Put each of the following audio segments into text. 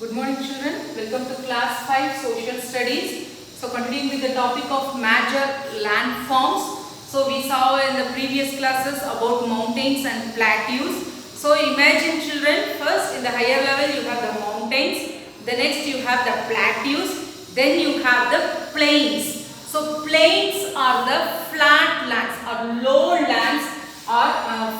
Good morning children, welcome to class 5 social studies. So continuing with the topic of major landforms. So we saw in the previous classes about mountains and plateaus. So imagine children, first in the higher level you have the mountains, the next you have the plateaus, then you have the plains. So plains are the flat lands or low lands or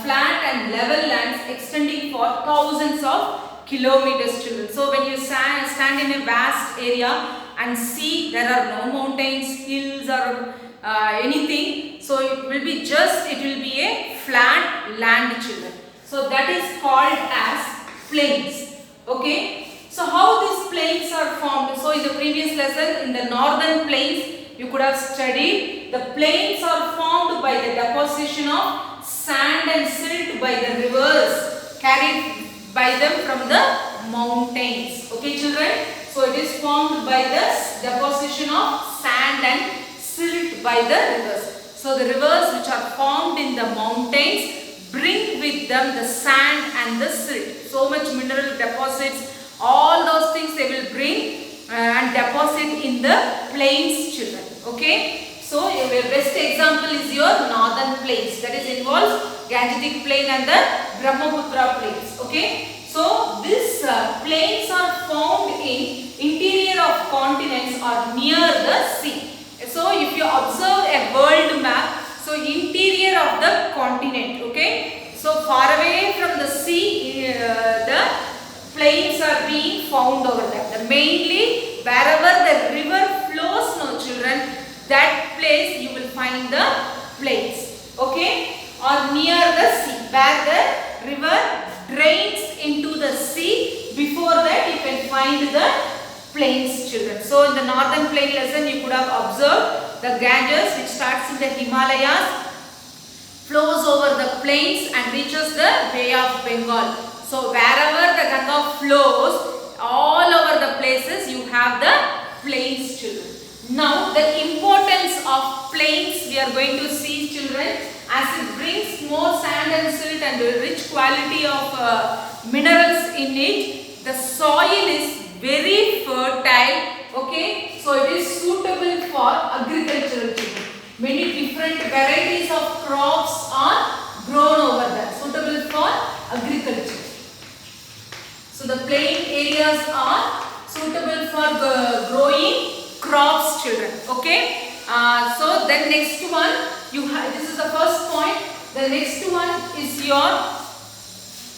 flat and level lands extending for thousands of kilometers children. So when you stand in a vast area and see there are no mountains, hills or anything, so it will be a flat land children. So that is called as plains. Okay. So how these plains are formed? So in the previous lesson in the northern plains you could have studied the plains are formed by the deposition of sand and silt by the rivers carried by them from the mountains. Okay children, so it is formed by the deposition of sand and silt by the rivers. So the rivers which are formed in the mountains bring with them the sand and the silt. So much mineral deposits, all those things they will bring and deposit in the plains children. Okay, so your best example is your northern plains, that is involves Gangetic plain and the Brahmaputra plains. Okay, so these plains are found in interior of continents or near the sea. So if you observe a world map, so interior of the continent, okay, so far away from the sea, the plains are being found over there. Mainly wherever the river flows, no children, that place you will find the plains. Okay, or near the sea where the river drains into the sea. Before that you can find the plains children. So in the northern plain lesson you could have observed the Ganges which starts in the Himalayas, flows over the plains and reaches the Bay of Bengal. So wherever the Ganga flows, all over the places you have the plains children. Now the importance of plains we are going to see children, as it brings more sand and silt and rich quality of minerals in it. The soil is very fertile. Okay, so it is suitable for agricultural children. Many different varieties of crops are grown over there, suitable for agriculture. So the plain areas are suitable for growing crops children. Okay, so then next one you have, this is the first point. The next one is your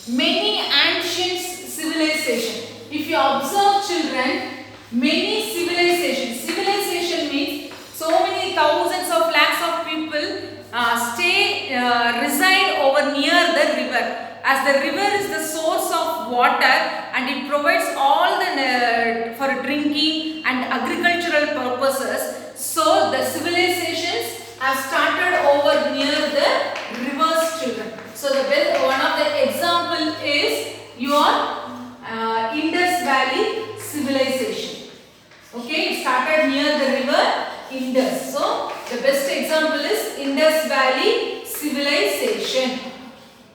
many ancient civilization. If you observe children, many civilization means so many thousands of lakhs of people reside over near the river, as the river is the source of water and it provides all the for drinking and agricultural purposes. So the civilizations have started over near the rivers children. So the one of the example is your Indus Valley civilization. Okay, it started near the river Indus. So the best example is Indus Valley civilization.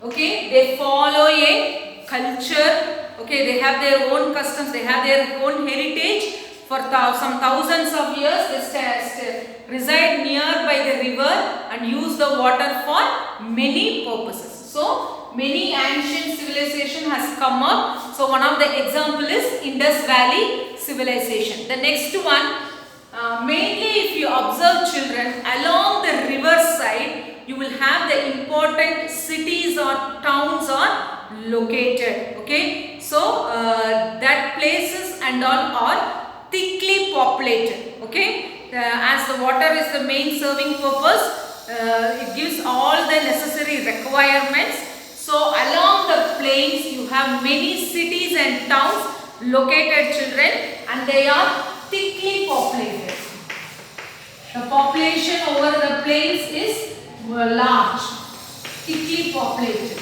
Okay, they follow a culture. Okay, they have their own customs, they have their own heritage. For some thousands of years they reside nearby the river and use the water for many purposes. So many ancient civilization has come up. So one of the example is Indus Valley civilization. The next one, mainly if you observe children, along the river side you will have the important cities or towns are located. Okay, so that places and all are thickly populated. Okay, as the water is the main serving purpose, it gives all the necessary requirements. So along the plains you have many cities and towns located children, and they are thickly populated. The population over the plains is large, thickly populated.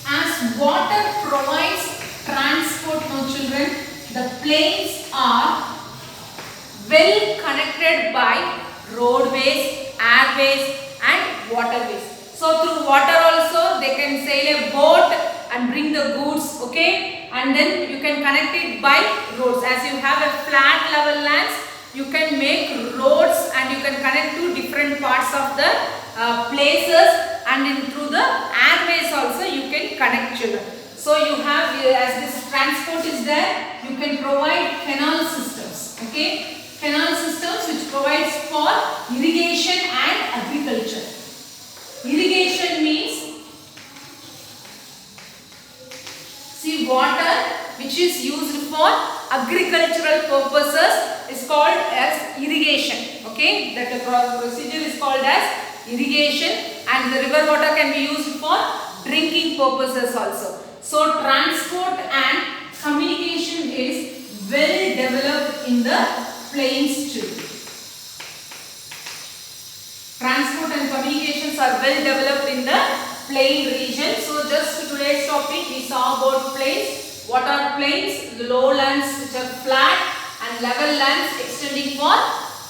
As water provides transport, no children, the plains are well connected by roadways, airways and waterways. So through water also they can sail a boat and bring the goods. Okay, and then you can connect it by roads. As you have a flat level lands, you can make roads and you can connect to different parts of the places, and through the airways also you can connect children. So you have, as this transport is there, you can provide canal systems, okay, canal systems which provides for irrigation and agriculture. Irrigation means, see, water which is used for agricultural purposes is called as irrigation, okay, that the procedure is called as irrigation, and the river water can be used for drinking purposes also. So transport and communication is well developed in the plains children. Transport and communications are well developed in the plain region. So just today's topic we saw about plains. What are plains? Lowlands which are flat and level lands extending for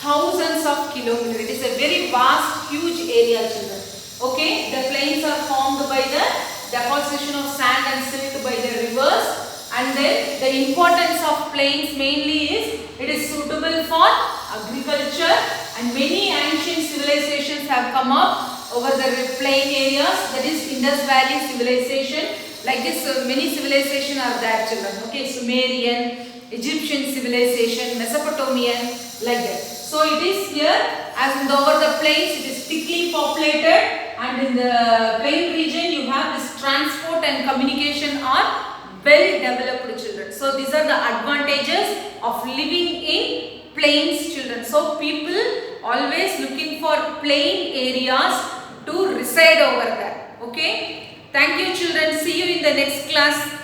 thousands of kilometers. It is a very vast, huge area children. Okay, the plains are formed by the deposition of sand and silt by the rivers, and then the importance of plains mainly is it is suitable for agriculture, and many ancient civilizations have come up over the plain areas, that is Indus Valley civilization. Like this many civilizations are there children, okay, Sumerian, Egyptian civilization, Mesopotamian, like that. So it is here, as in over the plains it is thickly populated, and in the plain region you have this transport and communication are well developed children. So these are the advantages of living in plains children. So people always looking for plain areas to reside over there. Okay. Thank you children. See you in the next class.